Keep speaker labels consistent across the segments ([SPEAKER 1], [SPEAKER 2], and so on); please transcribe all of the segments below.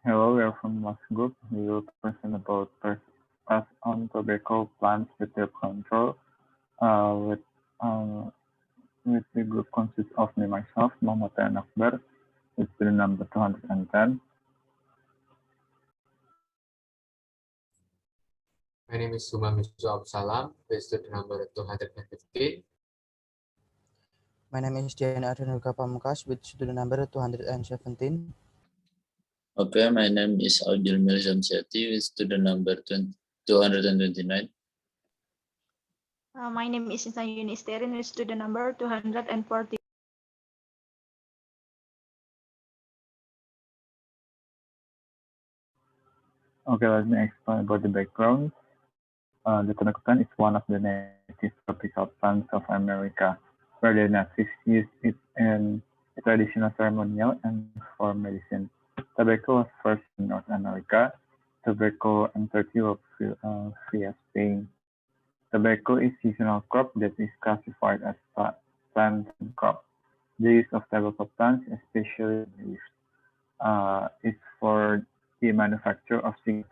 [SPEAKER 1] Hello, we are from last group. We will present about pests on tobacco plants with their control. Uh, with um, with the group consists of me, myself, Muhammad and Akbar. It's the number 210.
[SPEAKER 2] My name is Humam Yusuf Abdussalam, with student number 215.
[SPEAKER 3] My name is Dian with student number 217.
[SPEAKER 4] Okay, my name is Milzam Syati with student number 229.
[SPEAKER 5] My name is Isna Yuni Istierin with student number 240.
[SPEAKER 1] Okay, let me explain about the background. The tobacco is one of the native tropical plants of America, where the natives used it in traditional ceremonial and for medicine. Tobacco was first in North America. Tobacco entered Europe via Spain. Tobacco is seasonal crop that is classified as plantain crop. The use of tobacco plants, especially leaves, is for the manufacture of cigarettes.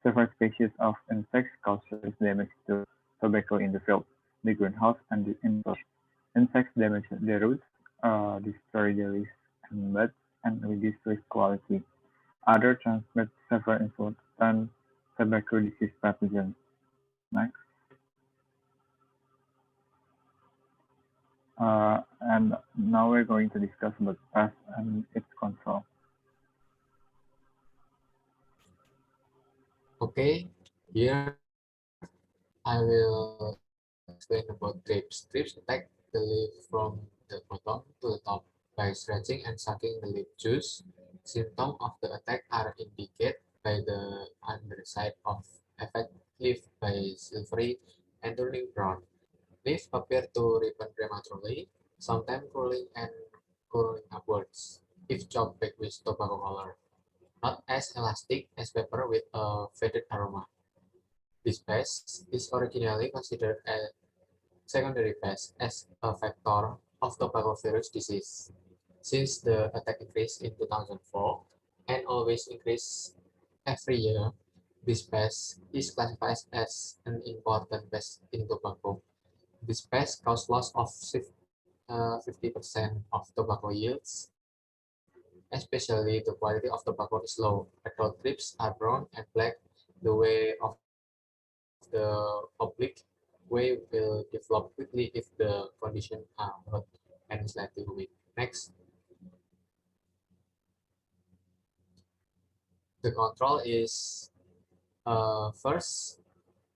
[SPEAKER 1] Several species of insects cause serious damage to tobacco in the field, the greenhouse, and in the bush. Insects damage the roots, destroy the leaves and buds, and reduce leaf quality. Others transmit several important tobacco disease pathogens. Next. And now we're going to discuss about pests and its control.
[SPEAKER 2] Okay, here I will explain about thrips. Thrips attack the leaf from the bottom to the top by scratching and sucking the leaf juice. Symptoms of the attack are indicated by the underside of affected leaf by silvery and turning brown. Leaves appear to ripen prematurely, sometimes curling and curling upwards if chopped back with tobacco color. Not as elastic as paper with a faded aroma. This pest is originally considered a secondary pest as a vector of tobacco virus disease. Since the attack increased in 2004 and always increased every year, this pest is classified as an important pest in tobacco. This pest causes loss of 50% of tobacco yields, especially the quality of tobacco is low. Adult trips are brown and black. The way of the oblique way will develop quickly if the conditions are hot and slightly humid. Next, the control is first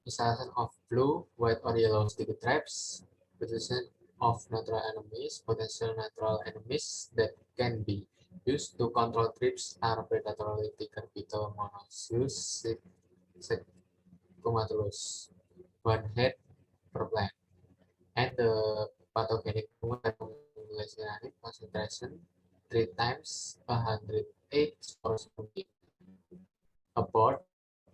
[SPEAKER 2] installation of blue, white, or yellow sticky traps, position of natural enemies, potential natural enemies that can be used to control trips are predatorily thicker beetle monoecious seccumatulus, one head per plant, and the pathogenic fungal concentration 3 times 108 spores per week. Aboard,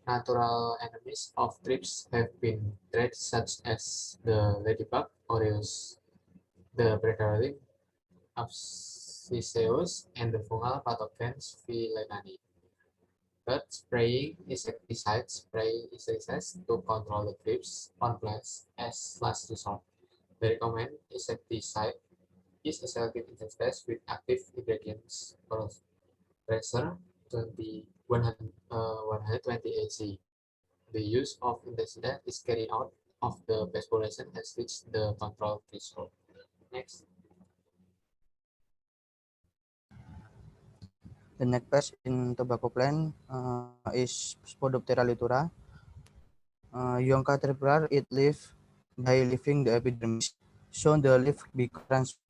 [SPEAKER 2] natural enemies of thrips have been tried such as the ladybug, Oreos, the predatory Abscisseus, and the fungal pathogens Villenani. But spraying insecticides to control the thrips on plants as last resort. The recommended insecticide is a selective insecticide with active ingredients pressure 120 AC. The use of insecticide is carried out of the pest population has reached the control threshold. Next,
[SPEAKER 3] The next pest in tobacco plant is Spodoptera litura. Young caterpillar eat leaf by leaving the epidermis. Soon the leaf becomes transparent.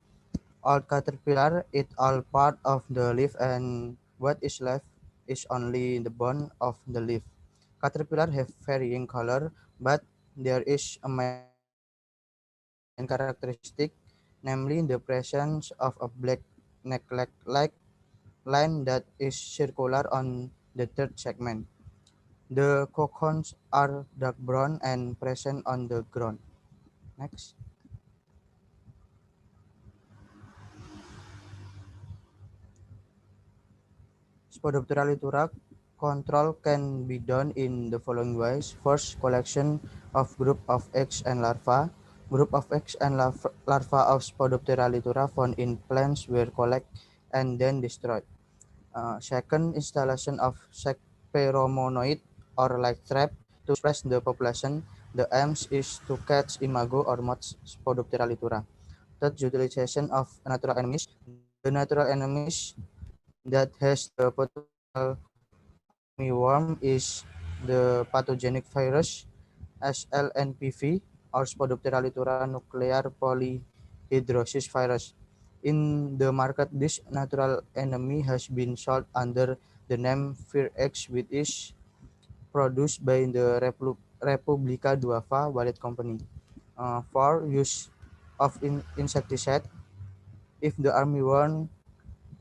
[SPEAKER 3] All caterpillar eat all part of the leaf and what is left is only the bone of the leaf. Caterpillar have varying color, but there is a main characteristic, namely the presence of a black neck-like line that is circular on the third segment. The cocoons are dark brown and present on the ground. Next. Spodopteralitura control can be done in the following ways. First, collection of group of eggs and larvae. Group of eggs and larvae of Spodopteralitura found in plants were collected and then destroyed. Second, installation of pheromonoid or light trap to suppress the population. The aim is to catch imago or moths Spodopteralitura. Third, utilization of natural enemies. The natural enemies that has the potential armyworm is the pathogenic virus SLNPV or Spodopteralitura nuclear polyhedrosis virus. In the market, this natural enemy has been sold under the name Virex, which is produced by the Repubblica Duava Wallet Company. For use of insecticide, if the armyworm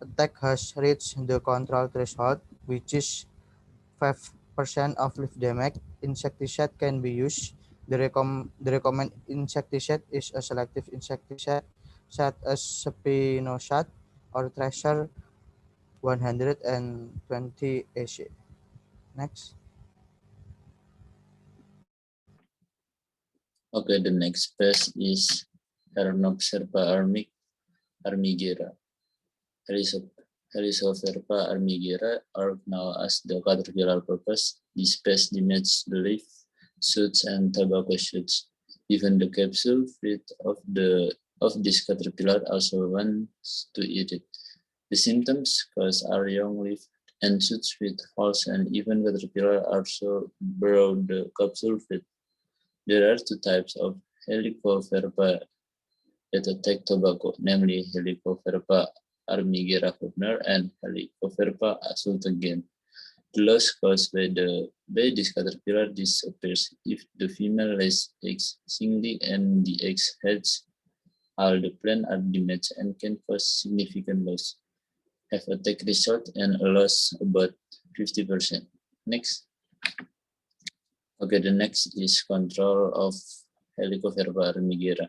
[SPEAKER 3] attack has reached the control threshold, which is 5% of leaf damage, insecticide can be used. The recommended insecticide is a selective insecticide such as spinosad or tracer 120 AC. Next.
[SPEAKER 4] Okay, the next pest is Hernopserpa armigera. Helisoverpa armigera are now as the caterpillar purpose. This pest damages the leaf, shoots, and tobacco shoots. Even the capsule fruit of this caterpillar also wants to eat it. The symptoms cause are young leaf and shoots with holes, and even caterpillar also burrow the capsule fruit. There are two types of Helicoverpa that attack tobacco, namely Helicoverpa armigera Hubner and Helicoverpa sultagen. The loss caused by this caterpillar disappears if the female lays eggs singly and the eggs hatch. All the plant are damaged and can cause significant loss. Have attack result and a loss about 50%. Next. Okay, the next is control of Helicoverpa armigera.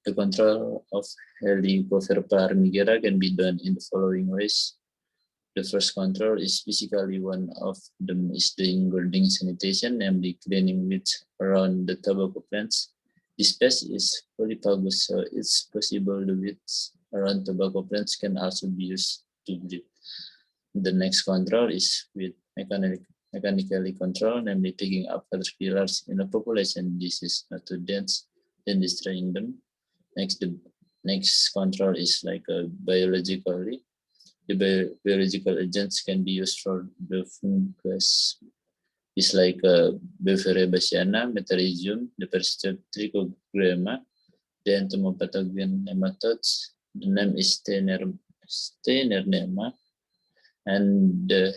[SPEAKER 4] The control of Helicoverpa armigera can be done in the following ways. The first control is physically. One of them is doing garden sanitation, namely cleaning weeds around the tobacco plants. This pest is polypagous, so it's possible the weeds around tobacco plants can also be used to breed. The next control is with mechanically control, namely picking up caterpillars in a population. This is not too dense, then destroying them. The next control is like biologically. The biological agents can be used for the fungus. It's like Bevaria bassiana, Metarhizium, the persistent Trichogramma, the entomopathogen nematodes. The name is Steinernema, and the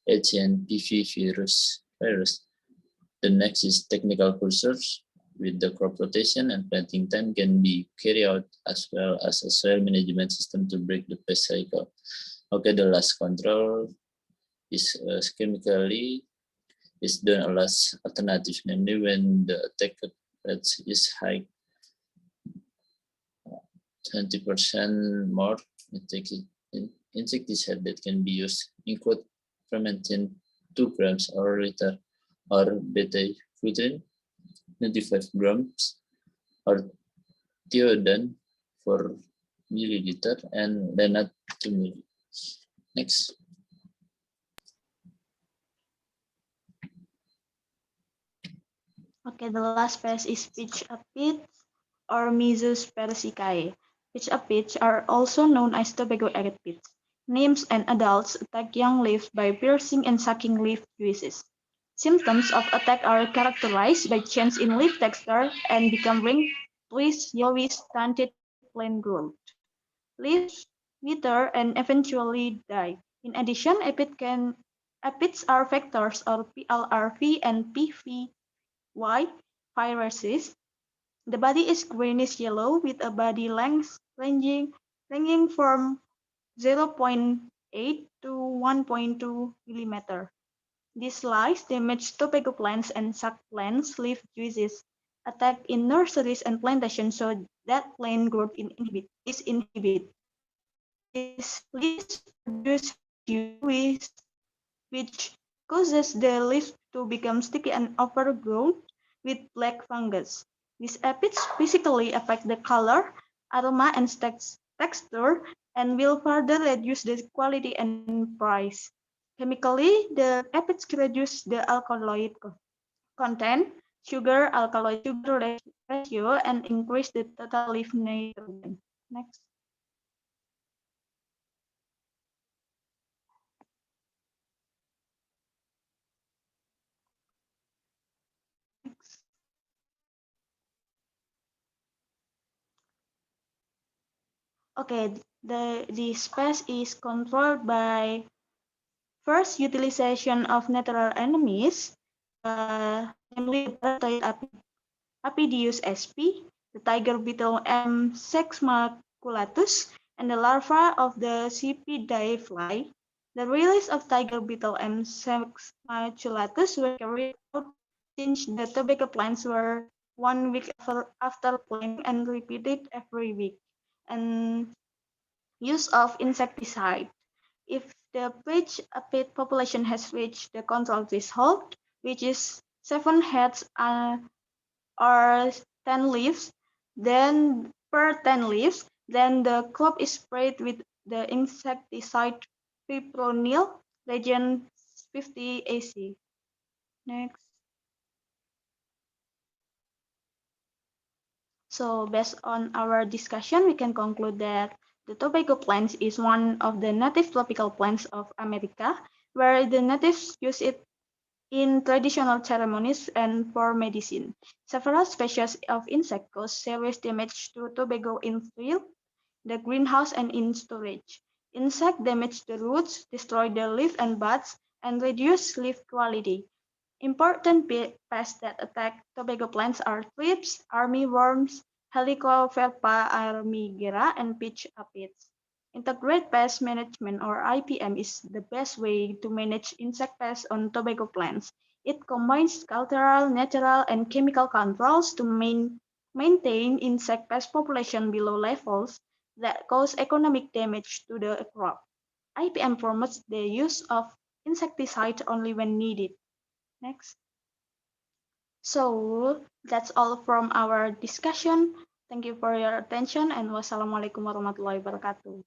[SPEAKER 4] HNPV virus. The next is technical cursors. With the crop rotation and planting time can be carried out as well as a soil management system to break the pest cycle. Okay, the last control is chemically is done a last alternative, namely when the attack rate is high, 20% more insecticide that can be used include fermentin 2 grams or liter or beta-flutin 25 grams or Theodan 4 milliliter and Lenat 2 milliliter. Next.
[SPEAKER 5] Okay, the last pest is pitch aphids or Mesos persicae. Pitch aphids are also known as tobacco aphids. Nymphs and adults attack young leaves by piercing and sucking leaf juices. Symptoms of attack are characterized by change in leaf texture and become ringed, twist, yellowish, stunted plant growth. Leaves wither and eventually die. In addition, aphids are vectors of PLRV and PVY viruses. The body is greenish yellow with a body length ranging from 0.8 to 1.2 millimeter. These lice damage tobacco plants and suck plants' leaf juices, attack in nurseries and plantations so that plant growth is inhibited. These leaves produce residue which which causes the leaves to become sticky and overgrown with black fungus. These aphids physically affect the color, aroma, and texture and will further reduce the quality and price. Chemically, the aphids reduce the alkaloid content, sugar alkaloid sugar ratio, and increase the total leaf nitrogen. Next. Next. Okay, the space is controlled by first utilization of natural enemies, namely the parasitoid Apidius sp, the tiger beetle M. sexmaculatus, and the larva of the Cipidae fly. The release of tiger beetle M. sexmaculatus were carried out since the tobacco plants were 1 week after planting and repeated every week. And use of insecticide. If the page aphid population has reached the control threshold, which is 7 heads or 10 leaves, then per 10 leaves, then the crop is sprayed with the insecticide fipronil legend 50 AC. Next. So based on our discussion, we can conclude that the tobacco plant is one of the native tropical plants of America, where the natives use it in traditional ceremonies and for medicine. Several species of insects cause serious damage to tobacco in field, the greenhouse, and in storage. Insects damage the roots, destroy the leaf and buds, and reduce leaf quality. Important pests that attack tobacco plants are thrips, armyworms, Helicoverpa armigera, and pitch aphids. Integrated pest management or IPM is the best way to manage insect pests on tobacco plants. It combines cultural, natural, and chemical controls to maintain insect pest population below levels that cause economic damage to the crop. IPM promotes the use of insecticide only when needed. Next. So that's all from our discussion. Thank you for your attention and wassalamualaikum warahmatullahi wabarakatuh.